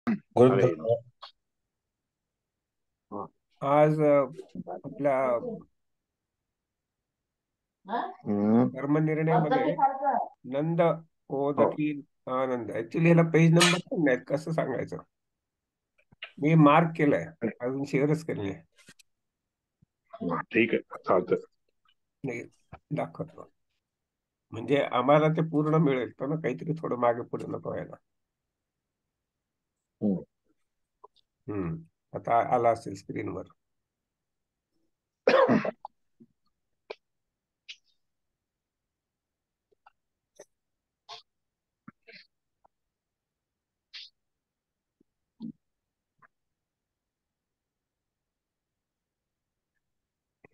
अरे गुरुदत्त. हाँ। आज आपल्या कर्मनिर्णयमध्ये नंद हो. ओदती आनंद, ऍक्च्युली याला पेज नंबर पण नाहीत, कसं सांगायचं. मी मार्क केलंय, अजून शेअरच केले ठीक आहे, चालतं. नाही. दाखवतो म्हणजे आम्हाला ते पूर्ण मिळेल तर ना, काहीतरी थोडं मागे पुढे नको व्हायला. हम्म. आता आला असेल स्क्रीनवर.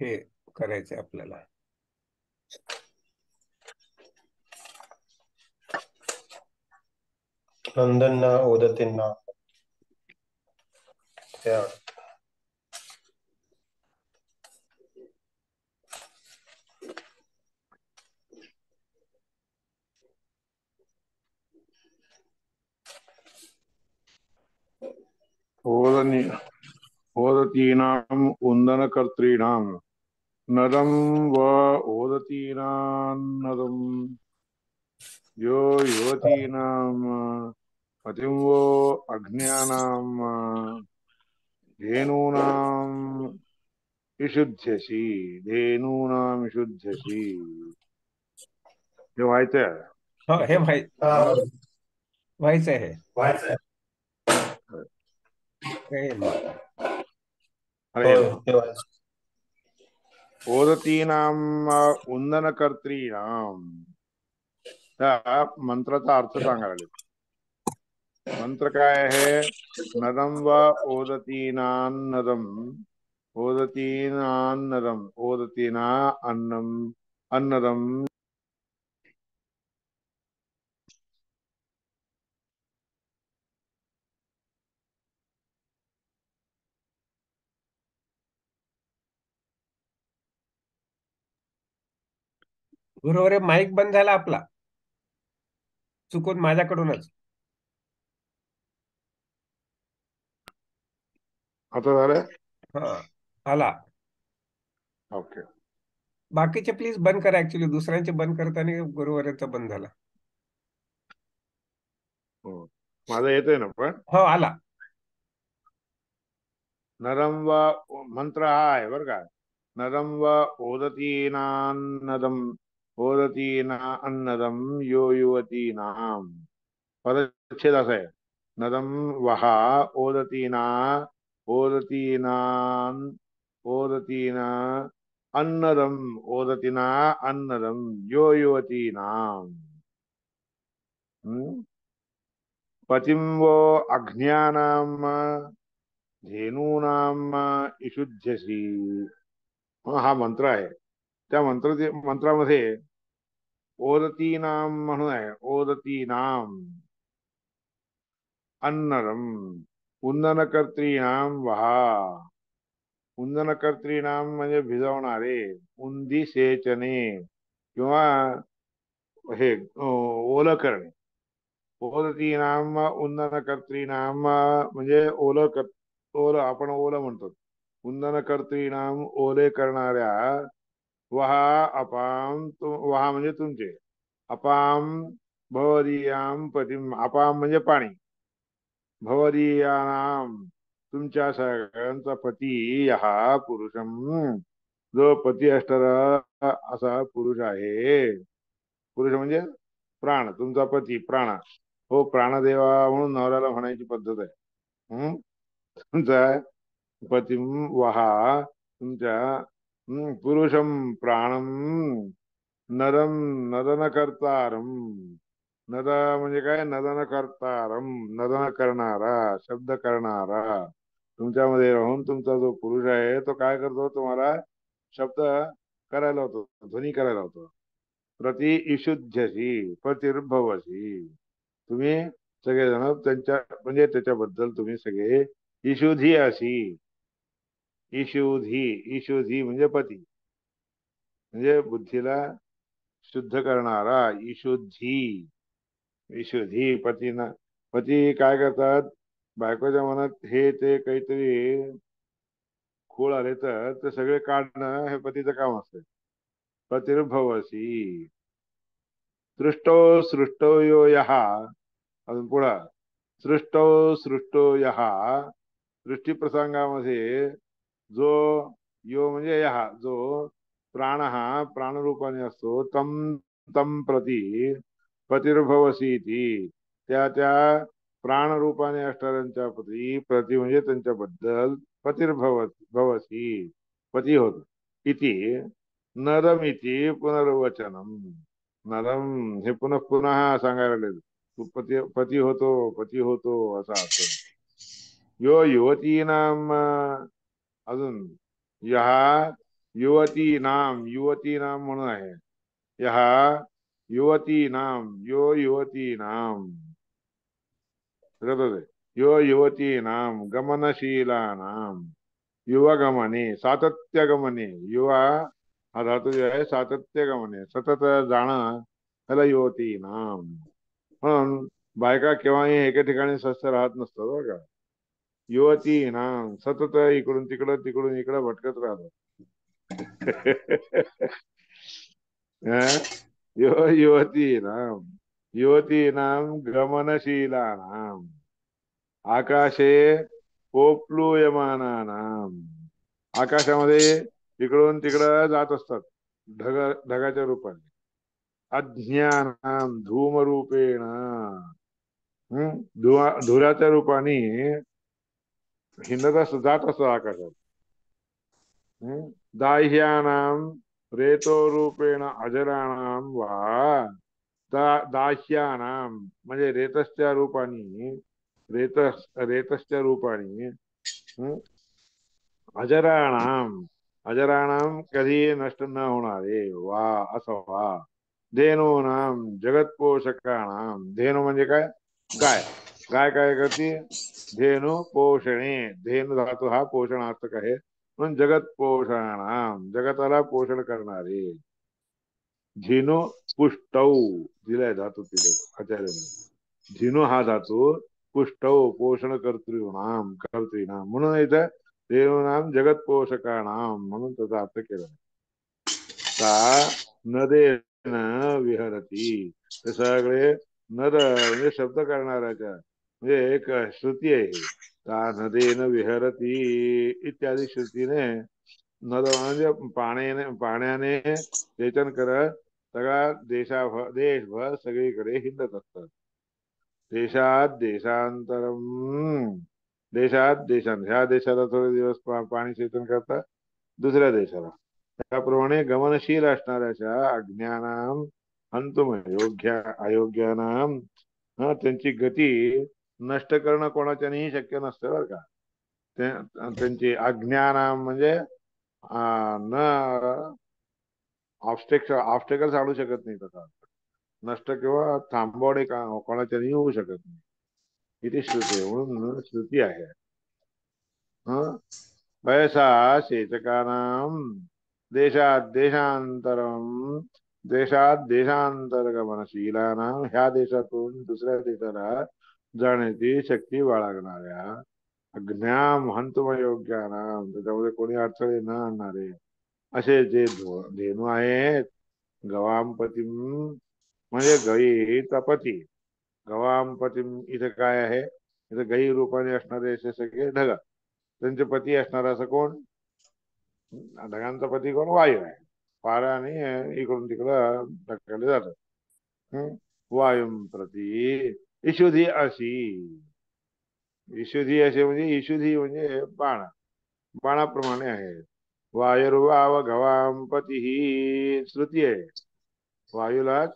हे करायचंय आपल्याला. नंदनना ओदतींना त्या ओदनी ओदतीनाम् उन्दनकर्तॄणाम् नरं व ओदतीनां नरं यो युवतीनां पतिं वो अग्न्यानां धेनूनां विशुध्यसि धेनूनां विशुध्यसि. हे व्हायचंय. हो, हे व्हायचं आहे. व्हायचं. हे मग अरे होय, ना. हे व्हायचं. ओदतीनाम उंदनकर्त्रीणाम. त्या मंत्राचा अर्थ सांगायला लागले. मंत्र काय आहे? नदम व ओदतीनान नदम ओदतीनान नदम ओदतीना अन्नम अन्नदम. बरोबर आहे. माईक बंद झाला आपला, चुकून माझ्याकडूनच. आता झालं. हा, आला. ओके. बाकीचे प्लीज बंद करा, ऍक्च्युली दुसऱ्यांचे बंद करताना गुरुवारचा बंद झाला. हो. माझा येतोय ना पण. हो, आला. नरम व मंत्र हा आहे बरं का. नरम व ओदतीनान्नदम ओदतीना अन्नदम यो युवतीनाम. पदच्छेद असा आहे. नदम वहा ओदतीना ओदतीनान ओदतीना अन्नदम ओदतीना अन्नदम यो युवतीनाम. हम्म? पतिं वो अग्न्यानाम धेनूनाम इषुध्यसी. हा मंत्र आहे. त्या मंत्रामध्ये ओदतीनाम म्हणून आहे. ओदतीनाम अन्नरम उंदनकर्त्रीणाम वहा. उंदनकर्त्रीणाम म्हणजे भिजवणारे. उंदी सेचने किंवा हे ओलं करणे. ओदतीनाम उंदनकर्त्रीणाम म्हणजे ओलं आपण ओलं म्हणतो. उंदनकर्त्रीणाम ओले करणाऱ्या. वहा अपाम वहा म्हणजे तुमचे. अपाम भवदीयाम पतिम. अपाम म्हणजे पाणी. भवदीयानाम तुमच्या सगळ्यांचा पती हा पुरुषम जो पती असणारा असा पुरुष आहे. पुरुष म्हणजे प्राण. तुमचा पती प्राण. हो, प्राणदेवा म्हणून नवऱ्याला म्हणायची पद्धत आहे. तुमचा पती वहा तुमच्या पुरुषम प्राणम नरम नदन करतारम. नद म्हणजे काय? नदन करतारम नदन करणारा, शब्द करणारा. तुमच्यामध्ये राहून तुमचा जो पुरुष आहे तो काय करतो? तुम्हाला शब्द करायला होतो, ध्वनी करायला होतो. प्रति इशुध्यसी पतिर्भवसी. तुम्ही सगळेजण त्यांच्या म्हणजे त्याच्याबद्दल तुम्ही सगळे इशुधी अशी. इशुधी इशुधी म्हणजे पती, म्हणजे बुद्धीला शुद्ध करणारा. इशुद्धी इशुद्धी पतीना. पती काय करतात? बायकोच्या मनात हे ते काहीतरी खूळ आले तर ते सगळे काढणं हे पतीचं काम असतं. पतिर्भवसी सृष्टो सृष्टो यो यः, अजून पुढं सृष्टो सृष्टो यः, सृष्टी प्रसंगामध्ये जो यो म्हणजे यः जो प्राण हा प्राणरूपाने असतो तम तम प्रती पतिर्भवसी ती त्या त्या प्राणरूपाने असणाऱ्यांच्या प्रती प्रती म्हणजे त्यांच्याबद्दल पतिर्भवसी पती होत इति नरमिति पुनर्वचनम. नरम हे पुन्हा पुन्हा सांगायला लागले. तू पती पती होतो पती होतो असा अर्थ. यो युवतीनाम अजून यहा युवती नाम म्हणून आहे. यहा युवती नाम यो युवती नाम यो युवती नाम गमनशीला नाम युवगमने सातत्यगमने युवा हा धातू जो आहे सातत्यगमने सतत जाणं त्याला युवती नाम. म्हणून बायका केव्हाही एके ठिकाणी स्वस्थ राहत नसतात बरं का. युवती नाम सतत इकडून तिकडं तिकडून इकडं भटकत राहतात. युवती नाम गमनशीला नाम आकाशे पोप्लूयमानानाम. आकाशामध्ये इकडून तिकडं जात असतात ढगाच्या रूपाने. अज्ञानाम धूमरूपेण धुराच्या रूपाने हिंडत असत जात असतो आकाशात. दाह्यानाम रेतो रूपेण अजराणाम वा दाह्यानाम म्हणजे रेतसच्या रूपाने रेतसच्या रूपाने अजराणाम अजराणाम कधी नष्ट न होणारे वा असं वा. धेनूनाम जगत पोषकानाम धेनू म्हणजे काय गाय. गाय काय करते धेनू पोषणे धेनू धातू हा पोषणार्थक आहे म्हणून जगत पोषणाम जगताला पोषण करणारे. झिनू पुष्टौ दिलाय धातू तिथं आचार्याने. झिनू हा धातू पुष्टौ पोषण कर्तृणाम म्हणून इथं देवनाम जगत पोषकाणाम म्हणून त्याचा अर्थ केला. सा नदेन विहरती ते सगळे नद म्हणजे शब्द करणाऱ्याच्या म्हणजे एक श्रुती आहे. सा नदेन विहरती इत्यादी श्रुतीने नद म्हणजे पाण्याने सेचन करत सगळा देशभर सगळीकडे हिंडत असतात. देशात देशांतरम ह्या देशाला थोडे दिवस पाणी सेचन करतात दुसऱ्या देशाला. त्याप्रमाणे गमनशील असणाऱ्याच्या अज्ञानाम हंतुम योग्य अयोग्यानाम त्यांची गती नष्ट करणं कोणाच्यानेही शक्य नसतं बरं का. त्यांची अज्ञानाम म्हणजे न ऑब्स्टेकल्स आणू शकत नाही तसा नष्ट किंवा थांबवणे कोणाच्यानेही होऊ शकत नाही. इथे श्रुती म्हणून श्रुती आहे. वयसा सेचकानाम देशात देशांतरगमनशीलानाम ह्या देशातून दुसऱ्या देशाला जाण्याची शक्ती बाळगणाऱ्या अज्ञाम हंतुमयोग्यानाम त्याच्यामध्ये कोणी अडथळे न आणणारे असे जे धेनू आहेत. गवामपतीम म्हणजे गायीचा पती. गवामपतीम इथे काय आहे इथे गायी रूपाने असणारे असे सगळे ढग त्यांचे पती असणार असं कोण ढगांचा पती कोण वायू आहे. वाऱ्याने इकडून तिकडं ढकलले जातात. वायुम प्रती इशुधी अशी इशुधी असे म्हणजे इशुधी म्हणजे बाणाप्रमाणे आहे. वायुर्वाव गवामपती ही श्रुती आहे. वायूलाच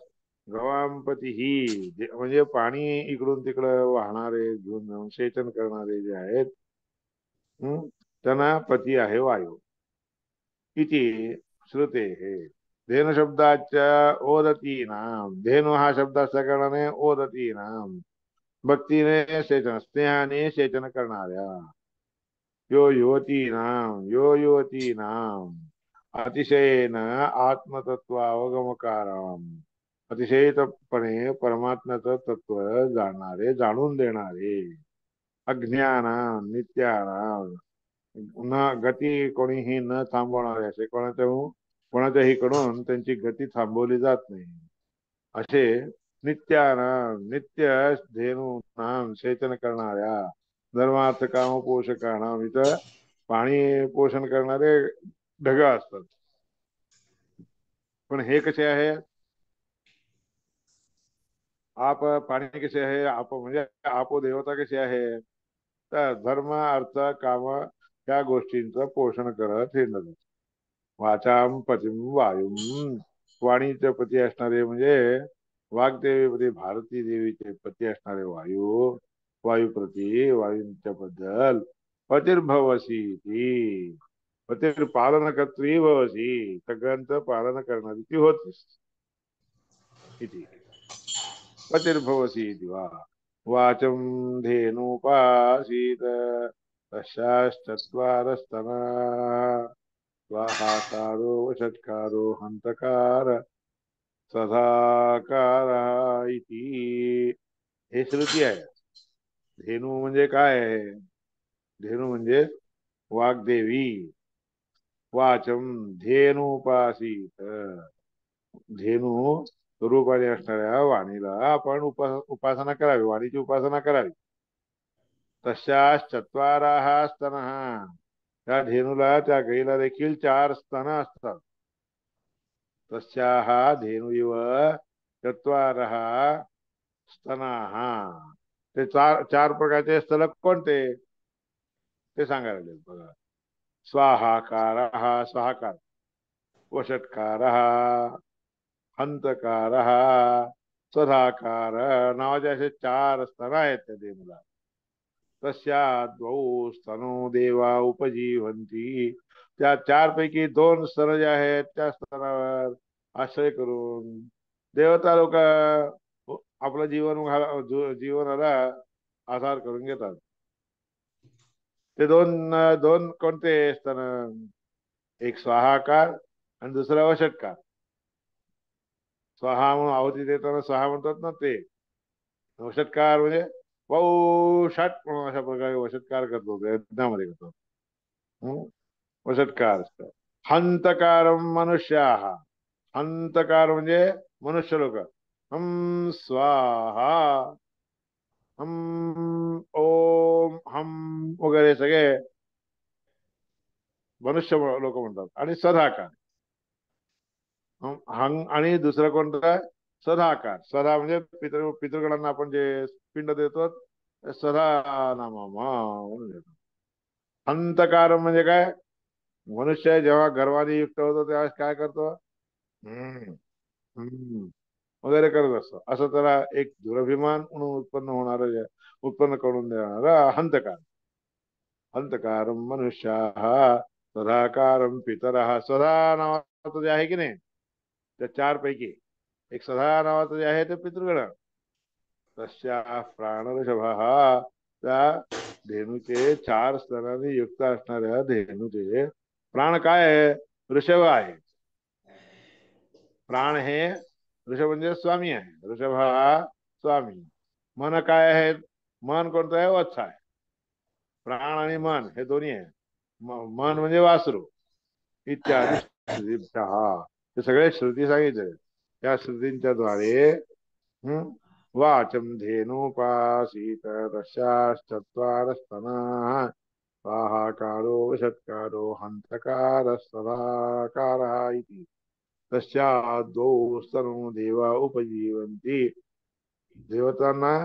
गवामपती ही म्हणजे पाणी इकडून तिकडं वाहणारे घेऊन जाऊन सेचन करणारे जे आहेत त्यांना पती आहे वायू. इति श्रुते धेनु शब्दाच्या ओदती नाम धेनु हा शब्द असल्या कारणाने ओदती नाम भक्तीने सेचन स्नेहाने सेचन करणाऱ्या. यो युवती नाम अतिशयेन आत्मतत्वावगमकाराम अतिशयपणे परमात्म्याचं तत्व जाणणारे जाणून देणारे अज्ञाना नित्याना न गती कोणीही न थांबवणारे असे कोणाच्याही कडून त्यांची गती थांबवली जात नाही असे नित्यानाम नित्य धेनूनाम सेचन करणाऱ्या धर्मार्थ काम पोषकानाम इथं पाणी पोषण करणारे ढग असतात पण हे कसे आहे आप पाणी कसे आहे आप म्हणजे आपो देवता कशी आहे तर धर्म अर्थ काम या गोष्टींचं पोषण करत हिंडत वाचाम पतिम वायुम वाणीचे पती असणारे म्हणजे वाग्देवीपती भारती देवीचे पती असणारे वायुप्रती वायूंच्या बद्दल पतिर्भवसी ती पतिर्पालनकर्त्री भवसी सगळ्यांचं पालन करणारी ती होतीस इति पतिर्भवसी दिवा वाचं धेनुपासीत तस्याश्चत्वारस्तना स्वाहाकारो वषट्कारो हंतकार सदाकार इति हे श्रुती आहे धेनू म्हणजे काय आहे धेनू म्हणजे वाग्देवी वाचम धेनुपासीत धेनू स्वरूपाने असणाऱ्या वाणीला आपण उपासना करावी वाणीची उपासना करावी तशाच स्तनः त्या धेनूला त्या गाईला देखील 4 स्तन असतात तस्याः धेनुइव चत्वारः स्तनाः ते चार प्रकारचे स्तन कोणते ते सांगायला लागले बघा स्वाहाकार वषट्कार हंतकार सदाकार नावाचे असे 4 स्तन आहेत त्या धेनूला तस्या द्वौ स्तनो देवा उपजीवंती त्या 4 पैकी 2 स्तन जे आहेत त्या स्तनावर आश्रय करून देवता लोक आपलं जीवनाला आधार करून घेतात ते दोन कोणते स्तन एक स्वाहाकार आणि दुसरा वषटकार स्वाहा म्हणून आहुती देताना स्वाहा म्हणतात ना ते वषटकार म्हणजे षट म्हणून अशा प्रकारे वषटकार करतो यज्ञामध्ये करतो वषटकार हंतकारम मनुष्याः हंतकार म्हणजे मनुष्य लोक हम स्वाहा हम ओम हम वगैरे सगळे मनुष्य लोक म्हणतात आणि सदाकार हंग आणि दुसरं कोणतं सदाकार सदा म्हणजे पितृगणांना आपण जे पिंड देतो सदा नामा म्हणून देतो हंतकार म्हणजे काय मनुष्य जेव्हा गर्वाने युक्त होतो तेव्हा काय करतो वगैरे करत असतो असं त्याला एक दुरभिमान म्हणून उत्पन्न करून देणारा हंतकारम मनुष्या सदाकारम पितरः सदा नावाचं जे आहे की नाही त्या 4 पैकी एक सदा नावाचं जे आहे ते पितृगण तस्या प्राणऋषभः त्या धेनूचे 4 स्तनांनी युक्त असणाऱ्या धेनूचे प्राण काय आहे ऋषभ आहे प्राण हे ऋषभ म्हणजे स्वामी आहे ऋषभ हा स्वामी मन काय आहे मन कोणतं आहे वत्स आहे प्राण आणि मन हे दोन्ही आहे मन म्हणजे वासरू इत्यादी हे सगळे श्रुती सांगितले त्या श्रुतींच्या द्वारे वाचम धेनुपासीत तस्याश्चत्वार स्तनाः स्वाहाकारो वषट्कारो हंतकार सदाकारः इति तस्या द्वौ स्तनौ देवा उपजीवंती देवतांना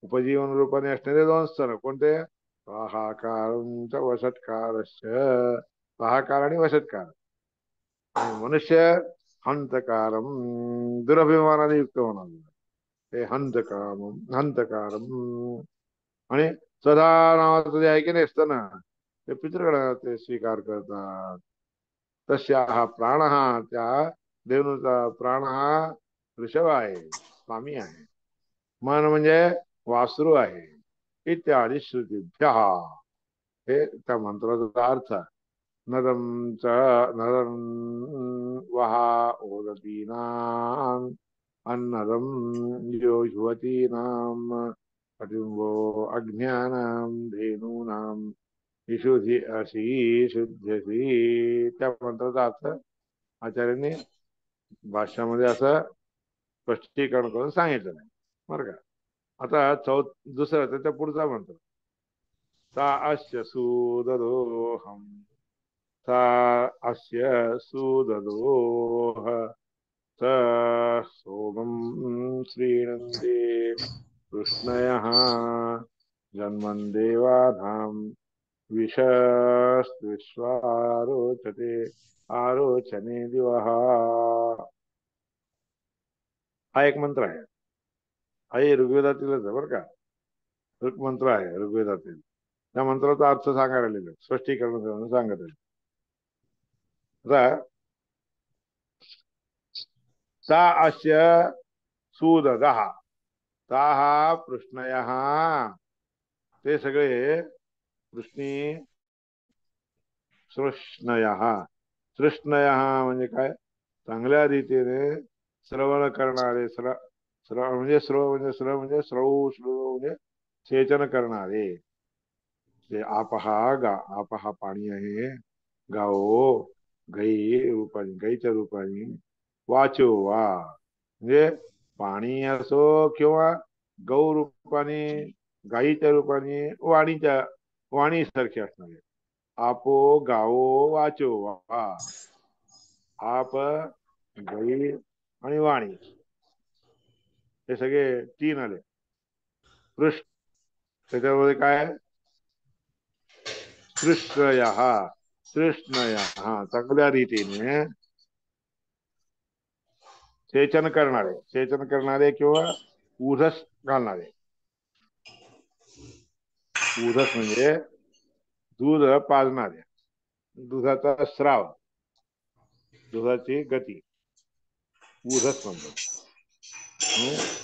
उपजीवन रूपाने असणारे 2 स्तन कोणते स्वाहाकार वषट्कारस्य स्वाहाकार आणि वषट्कार आणि मनुष्य हंतकारम दुरभिमानाने युक्त होणार ते हंतकारम आणि सदा नावाचं जे आहे की नाही स्तन ते पितृगण ते स्वीकार करतात तस्या हा प्राण हा त्या देवनुचा प्राण हा ऋषभ आहे स्वामी आहे मन म्हणजे वासरू आहे इत्यादी श्रुतीभ्य हे त्या मंत्राचा अर्थ नरम च नरम वहा ओदतीनाम अन्नदम यो युवतीनाम अटिम्बो अज्ञानां धेनूनां विशुद्धी अशी शुद्धसी. त्या मंत्राचा अर्थ आचार्यांनी भाष्यामध्ये असं स्पष्टीकरण करून सांगितलं नाही बरं का. आता दुसरा त्याच्या पुढचा मंत्र सा अस्य सुददोहम सा अस्य सुददोह स सोमं श्रीणन्ते कृष्णयः जन्मन् देवानां विश्वारोचते आरोचने दिवः. हा एक मंत्र आहे. हा ऋग्वेदातीलच आहे बरं का. ऋग मंत्र आहे ऋग्वेदातील. त्या मंत्राचा अर्थ सांगायला लिहिलं स्पष्टीकरण करून सांगत आहे. आता सा अस्य सुददः ताः पृष्णयः ते सगळे कृष्णी सृष्णयः. सृष्णयः म्हणजे काय चांगल्या रीतीने श्रवण करणारे श्रव म्हणजे सेचन करणारे. ते आपहा पाणी आहे. गाओ गाई रूपाने गाईच्या रूपाने वाचो वा म्हणजे पाणी असो किंवा गौ रूपाने गाईच्या रूपाने वाणी सारखे असणारे. आपो गाओ वाचो वा. आप गाई आणि वाणी हे सगळे तीन आले. पृष्ठ त्याच्यामध्ये काय सृष्टया सृष्णया चांगल्या रीतीने सेचन करणारे किंवा उधस घालणारे. उधस म्हणजे दूध पाजणारे. दुधाचा स्राव दुधाची गती उधस म्हणतात.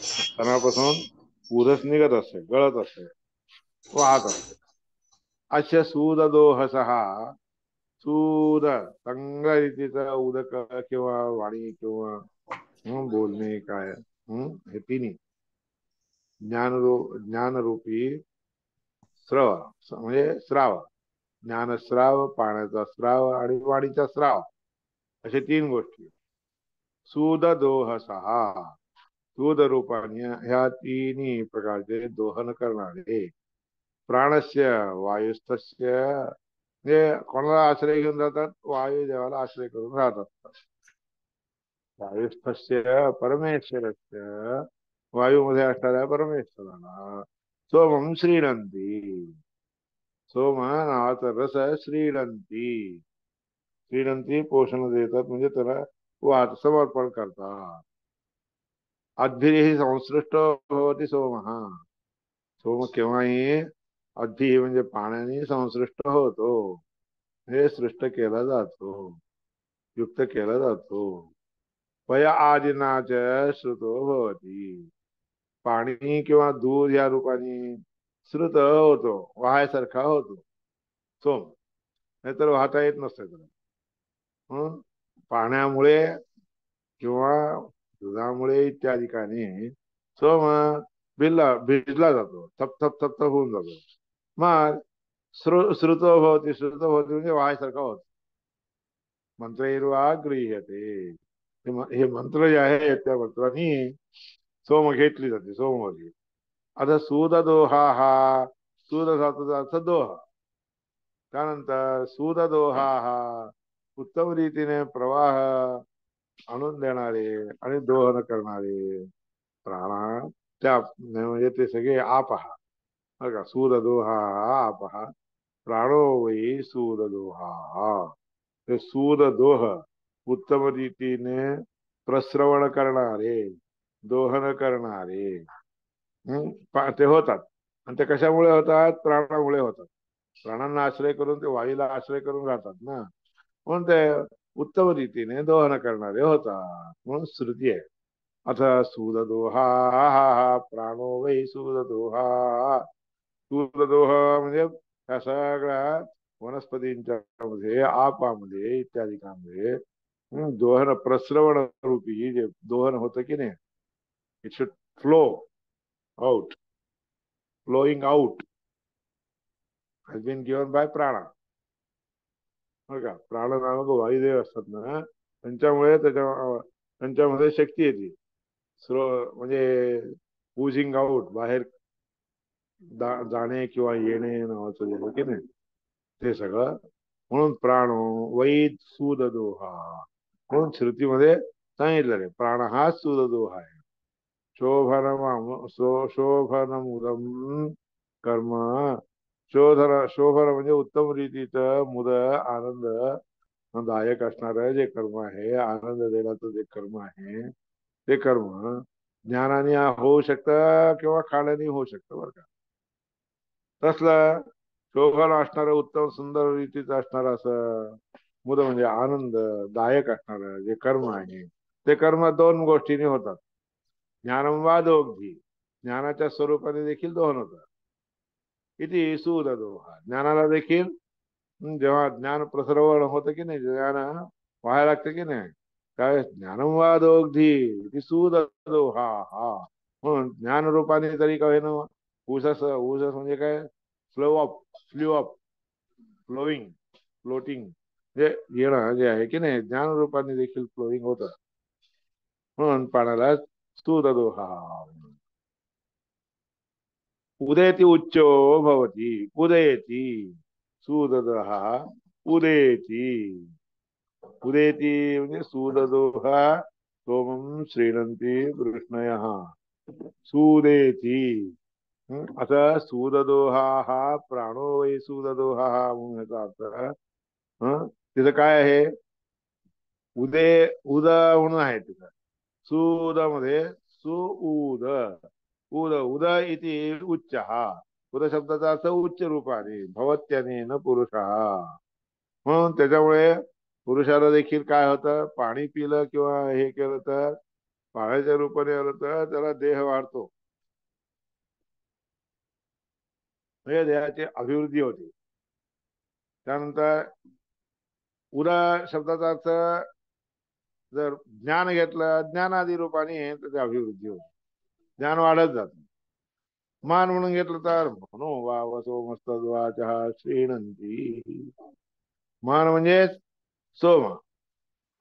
स्तनापासून उधस निघत असते गळत असते वाहत असते. अशा सूद दोहसहा सूद चांगल्या रीतीचा उदक किंवा वाणी किंवा बोलणे काय हे तिन्ही ज्ञानरूपी स्रव म्हणजे स्राव ज्ञानस्राव पाण्याचा स्राव आणि वाणीचा स्राव असे तीन गोष्टी. सूद दोहसहा सूद रूपाने ह्या तिन्ही प्रकारचे दोहन करणारे. प्राणस्य वायुस्तस्य म्हणजे कोणाला आश्रय घेऊन जातात वायू देवाला आश्रय करून राहत असतात. वायुस्थस्य परमेश्वरस्य वायूमध्ये असणाऱ्या परमेश्वराला सोमम श्रीणंती सोम नावाचा रस श्रीणंती पोषण देतात म्हणजे त्याला समर्पण करतात. अद्भिः संसृष्ट होती सोम. सोम केव्हाही अद्भी म्हणजे पाण्याने संसृष्ट होतो हे सृष्ट केला जातो युक्त केला जातो. वय आदिनाच श्रुतो भवती पाणी किंवा दूध या रूपाने श्रुत होतो वाहायसारखा होतो सोम. नाहीतर वाहता येत नसते त्याला. पाण्यामुळे किंवा दुधामुळे इत्यादिकाने सोम भिजला जातो थप थप थप थप होऊन जातो. मग श्रुतो भवती म्हणजे वाहायसारखा होतो. मंत्रैर्वा गृह्यते हे मंत्र जे आहे त्या मंत्राने सोम घेतली जाते सोमवारी. आता सूद दोहा हा सूद धातूचा अर्थ दोहा. त्यानंतर सूद दोहा हा उत्तम रीतीने प्रवाह आणून देणारे आणि दोहन करणारे प्राण त्या म्हणजे ते सगळे आपहा बरं का. सूद दोहा आपहा प्राणो वै सूद दोहा. ते सूद दोह उत्तम रीतीने प्रस्रवण करणारे दोहन करणारे ते होतात. आणि ते कशामुळे होतात प्राणामुळे होतात. प्राणांना आश्रय करून ते वायूला आश्रय करून राहतात ना म्हणून ते उत्तम रीतीने दोहन करणारे होतात म्हणून श्रुती आहे. आता सूददोहा हा प्राणो वै सूददोहा. सूददोह म्हणजे त्या सगळ्या वनस्पतींच्या मध्ये आपामध्ये इत्यादिकांमध्ये दोहन प्रस्रवण रूपी जे दोहन होतं की नाही it should flow out flowing out has been given by प्राणा. बरं का, प्राण नामक वायुदेव असतात ना, त्यांच्यामुळे त्यांच्यामध्ये शक्ती येते. म्हणजे पुजिंग आउट, बाहेर जाणे किंवा येणे नावाचं जे आहे की नाही ते सगळं. म्हणून प्राण वैद सुददोहा म्हणून श्रुतीमध्ये सांगितलं प्राण हा सुददोहा आहे. शोभनमुदम कर्म. शोभन म्हणजे उत्तम रीतीचं मुद आनंद दायक असणारं जे कर्म आहे, आनंद देण्याचं जे कर्म आहे, ते कर्म ज्ञानाने होऊ शकतं किंवा खाण्याने होऊ शकतं. बरं का, तसलं शोभन असणारं उत्तम सुंदर रीतीचं असणारं असं मुद म्हणजे आनंद दायक असणारं जे कर्म आहे, ते कर्म दोन गोष्टींनी होतात. ज्ञानम वा दोघी, ज्ञानाच्या स्वरूपाने देखील दोन होतात. किती सुददोहा, ज्ञानाला देखील जेव्हा ज्ञान प्रसरवण होतं की नाही, ज्ञान व्हायला लागतं की नाही, काय ज्ञानम वा दोघी सुददोहा हा. म्हणून ज्ञान रूपाने तरी काय ना ऊसस म्हणजे काय, फ्लो अप फ्लोईंग फ्लोटिंग जे येणं जे आहे की नाही, ज्ञान रूपाने देखील फ्लोईंग होतं. म्हणून पाण्याला सुददोहा. उदयती उच्चो भवती, उदयती सुददहा उदयती. उदयती म्हणजे सुददोहा सोमम श्रीणंती कृष्णयः सुदेती. आता सुददोहा हा प्राणो वै सुददोहा म्हणून याचा अर्थ. तिथं काय आहे, उदय उद म्हणून आहे तिथं. सुद मध्ये सुउद उद उद इति उच्च हा. उद शब्दाचा अर्थ उच्च रूपाने भवत्याने न पुरुष. म्हणून त्याच्यामुळे पुरुषाला देखील काय होतं, पाणी पिलं किंवा हे केलं तर पाण्याच्या रूपाने आलं तर त्याला देह वाढतो, म्हणजे देहाची अभिवृद्धी होते. त्यानंतर उदा शब्दाचा अर्थ जर ज्ञान घेतलं, ज्ञानादी रूपाने त्याची अभिवृद्धी होते, ज्ञान वाढत जात. मान म्हणून घेतलं तर मनो वावसो मस्तद्वाचः श्रीणंती. मान म्हणजे सोम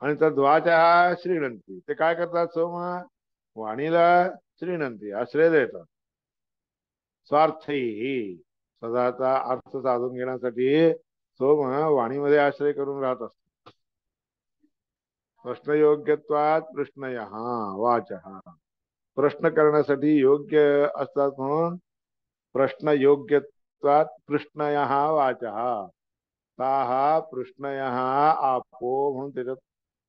आणि तर द्वाचः श्रीणंती. ते काय करतात, सोम वाणीला श्रीणंती आश्रय देतात. स्वार्थी सदाचा अर्थ साधून घेण्यासाठी सोम वाणीमध्ये आश्रय करून राहत असतो. प्रश्नयोग्यत्वात प्रश्नय वाचः, प्रश्न करण्यासाठी योग्य असतात म्हणून प्रश्न योग्यत्वात प्रश्नय वाचः. ताहा प्रश्नय आपो म्हणून त्याच्यात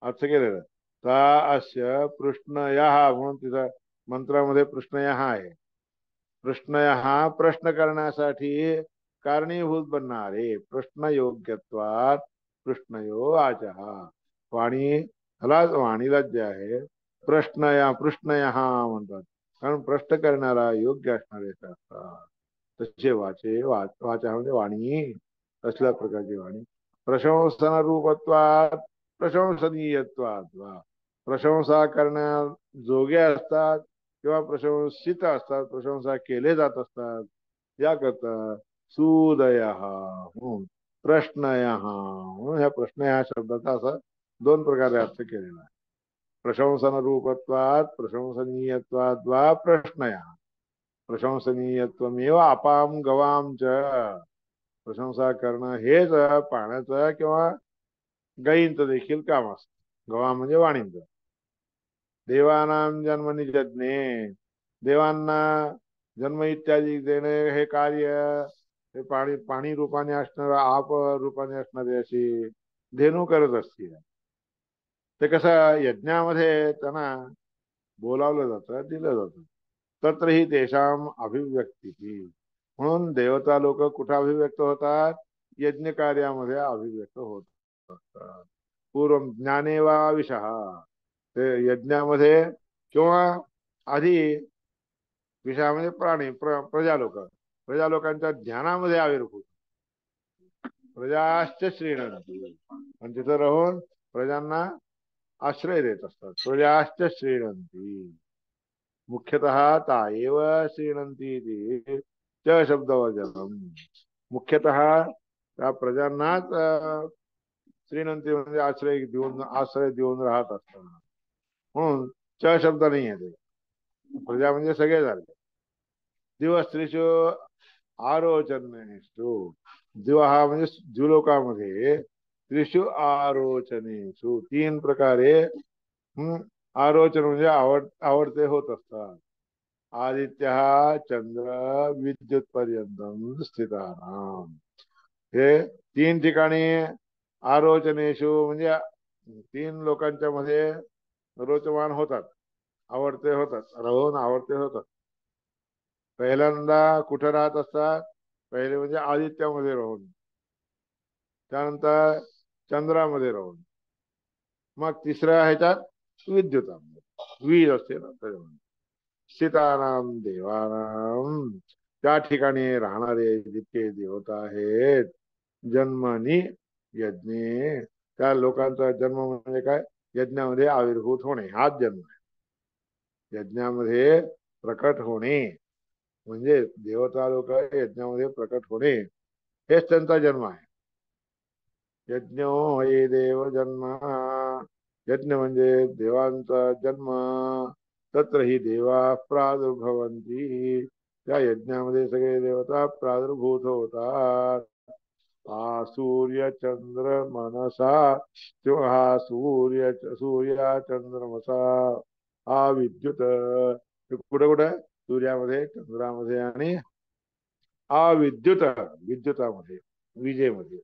अर्थ केलेला. ता अस्य प्रश्नय म्हणून तिथं मंत्रामध्ये प्रश्नय आहे. प्रश्नय प्रश्न करण्यासाठी कारणीभूत बनणारे. प्रश्न योग्यत्वात प्रश्नयो वाचः. वाणी वाणीला जे आहे प्रश्नय म्हणतात, कारण प्रश्न करणारा योग्य असणारे असतात. तसे वाचा म्हणजे वाणी, असल्या प्रकारची वाणी. प्रशंसन रूपत्वात प्रशंसनीयत्वात, प्रशंसा करण्या जोगे असतात किंवा प्रशंसित असतात, प्रशंसा केले जात असतात. याकरता सुदय प्रश्नय म्हणून ह्या प्रश्न ह्या शब्दाचा असा दोन प्रकारे अर्थ केलेला आहे. प्रशंसन रूपत्वात प्रशंसनीयत्वात वा प्रश्नय. प्रशंसनीयत्वमेव अपाम गवाम च. प्रशंसा करणं हेच पाण्याचं किंवा गायींचं देखील काम असतं. गवा म्हणजे वाणींचं. देवानाम जन्मनि यज्ञे, देवांना जन्म इत्यादी देणे हे कार्य हे पाणी रूपाने असणार, आप रूपाने असणारे अशी धेनू करत असते. ते कसं यज्ञामध्ये त्यांना बोलावलं जातं, दिलं जातं. तत्र ही देशाम अभिव्यक्ती. म्हणून देवता लोक कुठे अभिव्यक्त होतात, यज्ञ कार्यामध्ये अभिव्यक्त होत असतात. पूर्व ज्ञाने वा विषः, ते यज्ञामध्ये किंवा आधी विषयामध्ये प्रजालोकांच्या ज्ञानामध्ये आविर्भूत. प्रजाश्च श्रीणंती, आणि तिथं राहून प्रजांना आश्रय देत असतात. प्रजाश्च श्रीणंती मुख्यतः ताएव श्रीणंती च शब्दवचनम. मुख्यतः त्या प्रजांनाच श्रीमंती म्हणजे आश्रय देऊन राहत असतात म्हणून च शब्द नाही आहे ते. प्रजा म्हणजे सगळे झाले. दिवस्त्रीषु आरोचनेषु. दिवा हा म्हणजे द्युलोकामध्ये त्रिषु आरोचनेषु तीन प्रकारे आरोचन म्हणजे आवडते होत असतात. आदित्य चंद्र विद्युत पर्यंत स्थिता. हे तीन ठिकाणी आरोचनेषु म्हणजे तीन लोकांच्या मध्ये रोचमान होतात, आवडते होतात, राहून आवडते होतात. पहिल्यांदा कुठे राहत असतात? पहिले म्हणजे आदित्यामध्ये राहून, त्यानंतर चंद्रामध्ये राहून, मग तिसऱ्या ह्याच्यात विद्युतामध्ये वीज असते ना त्याच्यामध्ये. सीताराम देवाराम. त्या ठिकाणी राहणारे जितके देवता आहेत जन्मनी यज्ञे, त्या लोकांचा जन्म म्हणजे काय? यज्ञामध्ये आविर्भूत होणे हाच जन्म आहे. यज्ञामध्ये प्रकट होणे म्हणजे देवता लोक यज्ञामध्ये प्रकट होणे हेच त्यांचा जन्म आहे. यज्ञो हे देव जन्म. यज्ञ म्हणजे देवांचा जन्म. तत्र ही देवा प्रादुर्भवंती. त्या यज्ञामध्ये सगळे देवता प्रादुर्भूत होतात. हा सूर्य चंद्र मनसा. हा सूर्या चंद्रमसा. हा विद्युत. कुठे कुठे? सूर्यामध्ये, चंद्रामध्ये आणि विद्युतामध्ये, विजेमध्ये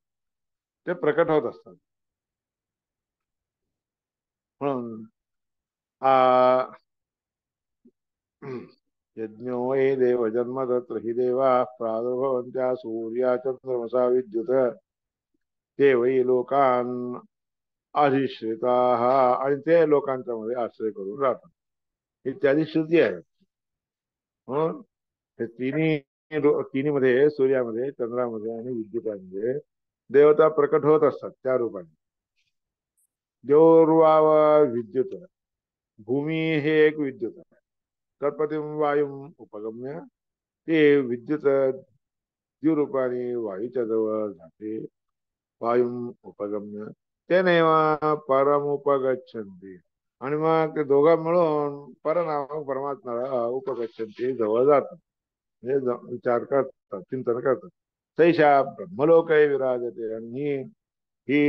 ते प्रकट होत असतात. म्हणून यज्ञो हे देव जन्म तत्र हि देवा प्रादुर्भवन्त्या सूर्या चंद्रमसा विद्युत. ते वै लोकान अधिश्रिता. आणि ते लोकांच्या मध्ये आश्रय करून राहतात इत्यादी श्रुती आहे. म्हणून हे तिन्ही मध्ये, सूर्यामध्ये, चंद्रामध्ये आणि विद्युतामध्ये देवता प्रकट होत असतात त्या रूपाने. देवोर्वाव विद्युत. भूमी हे एक विद्युत आहे. तत्पती वायू उपगम्य. ते विद्युत द्विरूपाने वायूच्या जवळ जाते. वायू उपगम्य तेनेव परमुपगच्छन्ति. आणि मग ते दोघं मिळून परनामक परमात्म्याला उपगच्छन्ति जवळ जातात, म्हणजे विचार करतात, चिंतन करतात. तैशा ब्रह्मलोक विराजते. आणि ही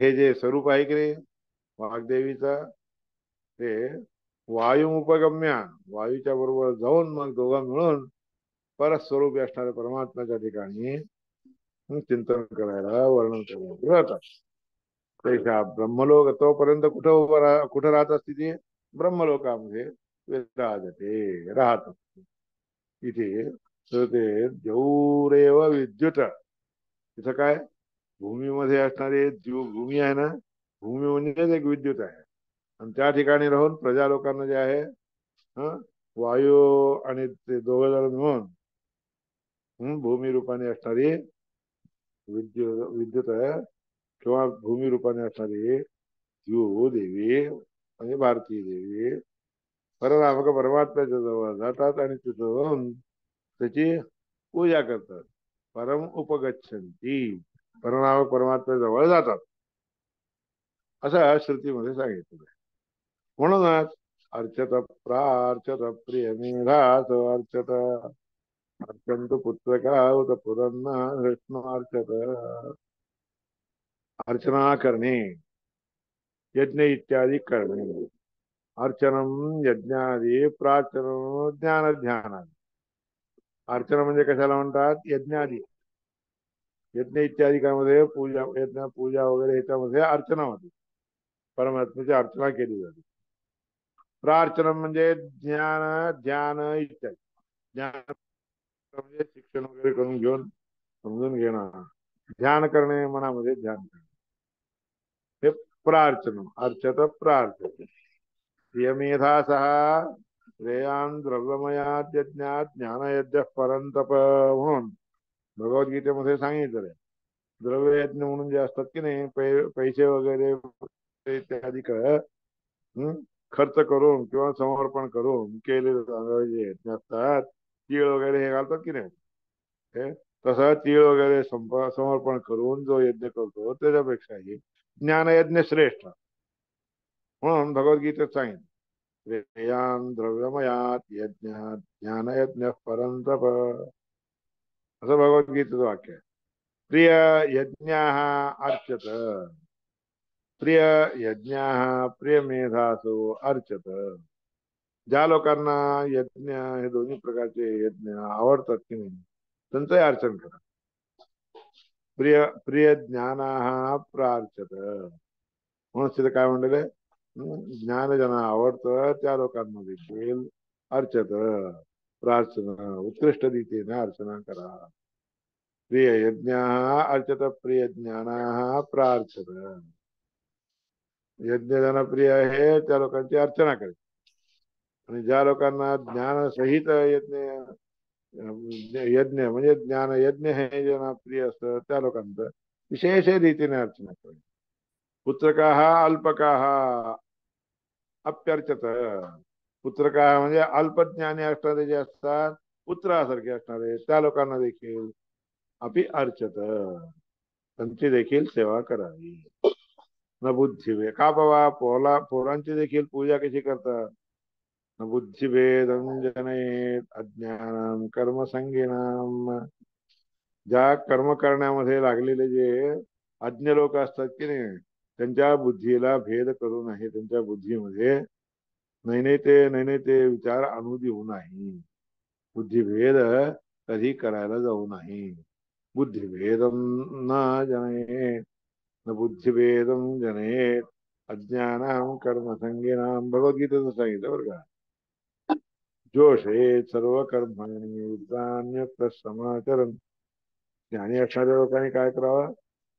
हे जे स्वरूप आहे की नाही वाग्देवीचा, ते वायू उपगम्य, वायूच्या बरोबर जाऊन मग दोघं मिळून परस्वरूपी असणाऱ्या परमात्म्याच्या ठिकाणी चिंतन करायला, वर्णन करायला जातात. तैशा ब्रह्मलोक. तोपर्यंत कुठं राहत असते ती? ब्रह्मलोकामध्ये विराजते, राहत असते. इथे ते देऊरेव विद्युत. तिथं काय? भूमीमध्ये असणारे भूमी आहे ना, भूमी म्हणजेच एक विद्युत आहे. आणि त्या ठिकाणी राहून प्रजा लोकांना जे आहे वायू आणि ते दोघं जण मिळून भूमी रूपाने असणारी विद्युत आहे, किंवा भूमी रूपाने असणारी देवी म्हणजे भारती देवी परनामक परमात्म्याच्या जवळ जातात आणि तिथं जाऊन त्याची पूजा करतात. परम उपगच्छन्ति. परनामक परमात्म्या जवळ जातात असं श्रुतीमध्ये सांगितलं. म्हणूनच अर्चत प्रार्चत प्रियमेधास अर्चत. अर्चंत पुत्रका उत पुरन्ना कृष्णार्चत. अर्चना करणे, यज्ञ इत्यादी करणे. अर्चनम यज्ञादी, प्रार्थना ज्ञान ध्यानादी. अर्चना म्हणजे कशाला म्हणतात? यज्ञादी. यज्ञ इत्यादिकामध्ये पूजा, यज्ञ पूजा वगैरे ह्याच्यामध्ये अर्चना होते, परमात्म्याची अर्चना केली जाते. प्रार्थना म्हणजे ज्ञान ध्यान इत्यादी. ज्ञान म्हणजे शिक्षण वगैरे करून घेऊन समजून घेणं. ध्यान करणे, मनामध्ये ध्यान करणे, हे प्रार्थना. अर्चत प्रार्थना. यमेधा सह श्रेयान द्रव्यमयात यज्ञात ज्ञानयज्ञ परंतप. म्हणून भगवद्गीतेमध्ये सांगितलं, द्रव्य यज्ञ म्हणून जे असतात की नाही, पैसे वगैरे इत्यादी खर्च करून किंवा समर्पण करून केलेले जे यज्ञ असतात तीळ वगैरे हे घालतात की नाही, हे तसं तीळ वगैरे समर्पण करून जो यज्ञ करतो त्याच्यापेक्षाही ज्ञानयज्ञ श्रेष्ठ. म्हणून भगवद्गीतेत सांगितलं, श्रेयान् द्रव्यमयात यज्ञात ज्ञानयज्ञ परंतप, असं भगवद्गीतेचं वाक्य आहे. प्रिय यज्ञाः अर्चत, प्रिय यज्ञाः प्रिय मेधासो अर्चत. ज्या लोकांना यज्ञ हे दोन्ही प्रकारचे यज्ञ आवडतात की नाही त्यांचंही अर्चन करा. प्रिय प्रिय ज्ञानाः प्रार्चत, म्हणून तिथे काय म्हणलेलं आहे, ज्ञान ज्यांना आवडतं त्या लोकांना देखील अर्चत, प्रार्थना उत्कृष्ट रीतीने अर्चना करा. प्रिय यज्ञाः अर्चत प्रिय ज्ञानाः प्रार्थत. यज्ञ ज्यांना प्रिय आहे त्या लोकांची अर्चना करायची, आणि ज्या लोकांना ज्ञान सहित यज्ञ यज्ञ म्हणजे ज्ञान यज्ञ हे ज्यांना प्रिय असतं त्या लोकांचं विशेष रीतीने अर्चना करायची. पुत्रकाः अल्पकाः अप्यर्चत, पुत्रकाः म्हणजे अल्पज्ञानी असणारे जे असतात, पुत्रासारखे असणारे त्या लोकांना देखील अपि अर्चत, त्यांची देखील सेवा करावी. न बुद्धिभेद, का बाबा पोरांची देखील पूजा कशी करतात, न बुद्धिभेदं जनयेत अज्ञानं कर्मसंगिनाम. ज्या कर्म करण्यामध्ये लागलेले जे अज्ञ लोक असतात की नाही त्यांच्या बुद्धीला भेद करू नये, त्यांच्या बुद्धीमध्ये नैने ते विचार आणू देऊ नाही, बुद्धिभेद कधी करायला जाऊ नाही. बुद्धिभेदं न जनयेत, न बुद्धिभेदं जनयेत अज्ञानां कर्मसंगिनाम, भगवद्गीतेचं सांगितलं बरं का. जोषेत सर्व कर्माणि युक्तान्युक्त समाचरण. ज्ञानी असणाऱ्या लोकांनी काय करावं,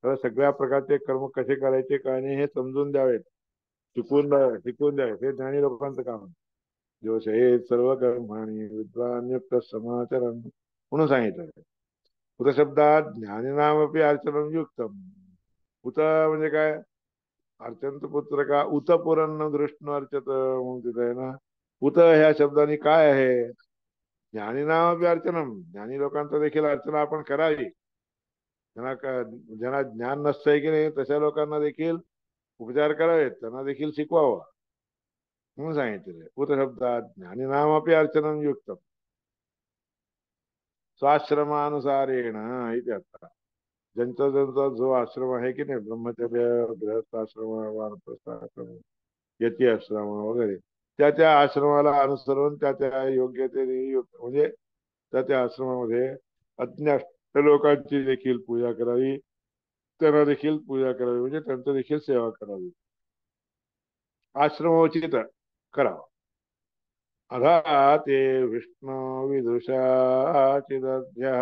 तर सगळ्या प्रकारचे कर्म कसे करायचे काय नाही हे समजून द्यावेत, शिकवून द्यावेत, हे ज्ञानी लोकांचं काम आहे. जोषेत सर्व कर्माणि युक्तान्युक्त समाचरण म्हणून सांगितलं. उत शब्दात ज्ञानीनामपि अर्चनं युक्तम. उत म्हणजे काय, अर्चंत पुत्र का उत पुरन्न दृष्ण अर्चत म्हणून तिथं आहे ना. उत ह्या शब्दाने काय आहे, ज्ञानीनामपि अर्चनम, ज्ञानी लोकांचं देखील अर्चना आपण करावी. ज्यांना ज्ञान नसतंय की नाही तशा लोकांना देखील उपचार करावेत, त्यांना देखील शिकवावं म्हणून सांगितलेलं. उत शब्दात ज्ञानीनामपि अर्चनं युक्तम स्वाश्रमानुसारेण इति अर्थ. ज्यांचा ज्यांचा जो आश्रम आहे की नाही, ब्रह्मचर्य, गृहस्थाश्रम, वानप्रस्थाश्रम, यती आश्रम वगैरे, त्या त्या आश्रमाला अनुसरून त्या त्या योग्यतेने म्हणजे त्या त्या आश्रमामध्ये अज्ञ लोकांची देखील पूजा करावी, त्यांना देखील पूजा करावी म्हणजे त्यांचं देखील सेवा करावी, आश्रमोचित करावा. अधा ते विष्णू विदुषा चिदध्या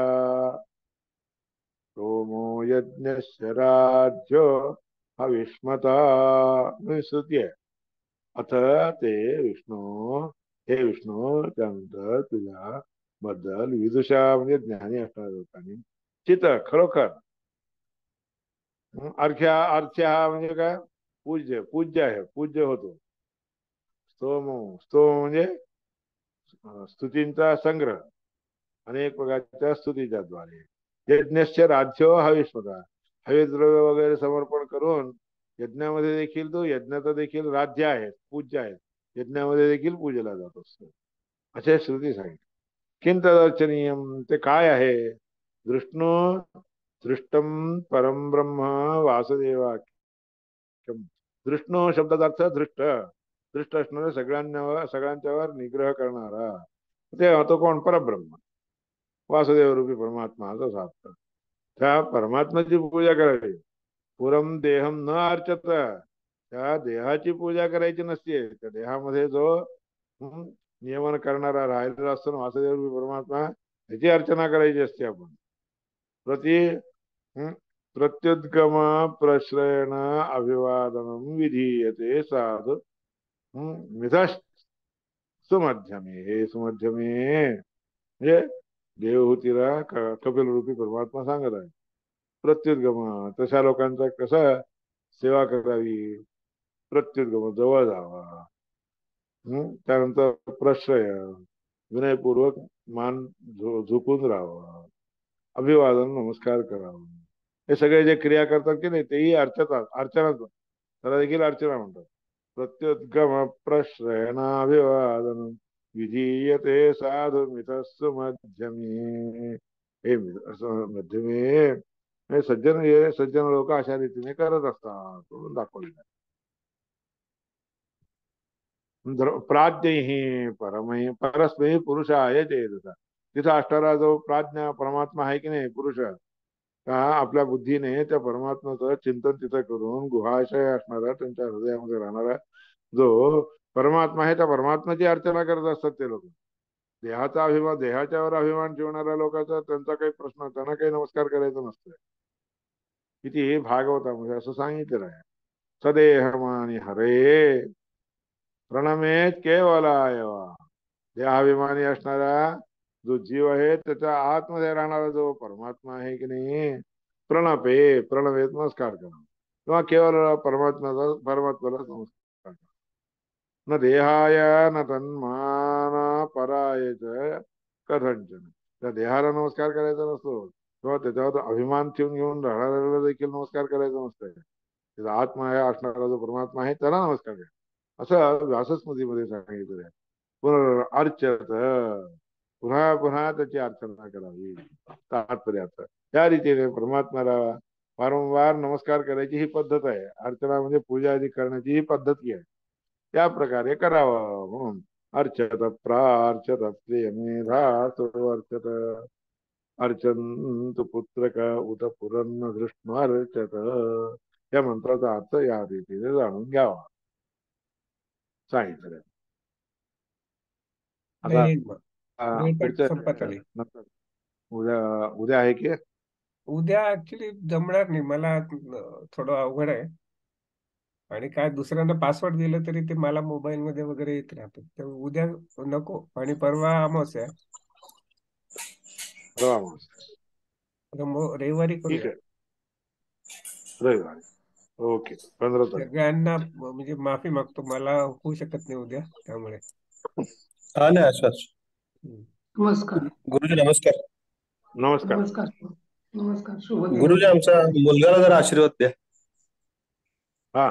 सोमो यज्ञस्य राज्यो हविष्मता, स्तुती आहे. अथ ते विष्णू, हे विष्णू, त्यानंतर तुझ्या बद्दल विदुषा म्हणजे ज्ञानी असणाऱ्या लोकांनी चित खरोखर, अर्घ्य म्हणजे काय, पूज्य आहे, पूज्य होतो. स्तोम म्हणजे स्तुतींचा संग्रह, अनेक प्रकारच्या स्तुतीच्या द्वारे. यज्ञस्य राज्यो हविष्मता, हवे द्रव्य वगैरे समर्पण करून यज्ञामध्ये देखील तो यज्ञाचा देखील राज्य आहे, पूज्य आहे, यज्ञामध्ये देखील पूजेला जात असतो असे श्रुती सांगितले. किंतदर्चनीयम, ते काय आहे, दृष्णो दृष्टम परम ब्रह्म वासुदेवाख्यम. दृष्णो शब्दाचा अर्थ दृष्ट, दृष्ट असणारा सगळ्यांच्यावर निग्रह करणारा, ते होतो कोण, परब्रह्म वासुदेव रूपी परमात्मा, असं अर्थ. त्या परमात्म्याची पूजा करावी. पुरम देहम न अर्चत, त्या देहाची पूजा करायची नसते, त्या देहामध्ये जो नियमन करणारा राहिलेला असतो ना वासुदेव रूपी परमात्मा, त्याची अर्चना करायची असते. आपण प्रत्युद्गम प्रश्रयण अभिवादनम विधीयते साधु मिथस् सुमध्यमे. हे सुमध्यमे म्हणजे देवहूतीला कपिल रूपी परमात्मा सांगत आहे. प्रत्युद्गम, तशा लोकांचा कसा सेवा करावी, प्रत्युद्गम जवळ जावा. त्यानंतर प्रश्रय, विनयपूर्वक मान झुकून राहावं, अभिवादन नमस्कार करावं. हे सगळे जे क्रिया करतात की नाही तेही अर्चनाच, त्याला देखील अर्चना म्हणतात. प्रत्युद्गम प्रश्रयणाभिवादन विधीयते साधु मितस्सु मध्यमे. हे मध्यमे हे सज्जन लोक अशा रीतीने करत असतात म्हणून दाखवलेलं आहे. प्राज्ञ परमही परस्मै पुरुष आहे तिथं असणारा जो प्राज्ञ परमात्मा आहे की नाही पुरुष, का आपल्या बुद्धीने त्या परमात्म्याचं चिंतन तिथं करून गुहाशय असणारा त्यांच्या हृदयामध्ये राहणारा जो परमात्मा आहे त्या परमात्म्याची अर्चना करत असतात ते लोक. देहाचा अभिमान, देहाच्यावर अभिमान ठेवणाऱ्या लोकांचा त्यांचा काही प्रश्न, त्यांना काही नमस्कार करायचा नसतोय. किती भागवतामध्ये असं सांगितलेलं आहे. सदेहमानी हरे प्रणमेत केवलाय. देहाभिमानी असणारा जो जीव आहे त्याच्या आतमध्ये राहणारा जो परमात्मा आहे की नाही, प्रणवेत नमस्कार करा किंवा केवळ परमात्म्याला नमस्कार करा. न देहाय न तन्मान परायच कथंचन. त्या देहाला नमस्कार करायचा नसतो किंवा त्याच्यावर अभिमान ठेवून घेऊन राहणाऱ्याला देखील नमस्कार करायचा नसतोय. त्याचा आत्मा आहे असणारा जो परमात्मा आहे त्याला नमस्कार करा असं व्यासस्मृतीमध्ये सांगितलेलं आहे. पुनर्र्चत, पुन्हा पुन्हा त्याची अर्चना करावी. तात्पर्यार्थ त्या रीतीने परमात्म्याला वारंवार नमस्कार करायची ही पद्धत आहे. अर्चना म्हणजे पूजा आदी करण्याची ही पद्धती आहे. त्या प्रकारे करावं म्हणून अर्चत प्रार्चत प्रियमेधा अर्चत अर्चंत पुत्रक उत पुरन्न दृष्ण अर्चत. या मंत्राचा अर्थ या रीतीने जाणून घ्यावा सांगितलं. आता नाही वेळ संपत आली. उद्या उद्या आहे की उद्या ऍक्च्युली जमणार नाही मला, थोडं अवघड आहे. आणि काय दुसऱ्यांना पासवर्ड दिलं तरी ते मला मोबाईल मध्ये वगैरे येत राहतं. तर उद्या नको. आणि परवा अमावस्या आहे. रविवारी ठीक करूया. आहे, रविवारी. ओके, 15 तारीख. सगळ्यांना म्हणजे माफी मागतो, मला होऊ शकत नाही उद्या त्यामुळे. हा नाही असंच. नमस्कार गुरुजी नमस्कार. नमस्कार. नमस्कार नमस्कार. शुभ गुरुजी आमचा मुलगाला जरा आशीर्वाद द्या. हा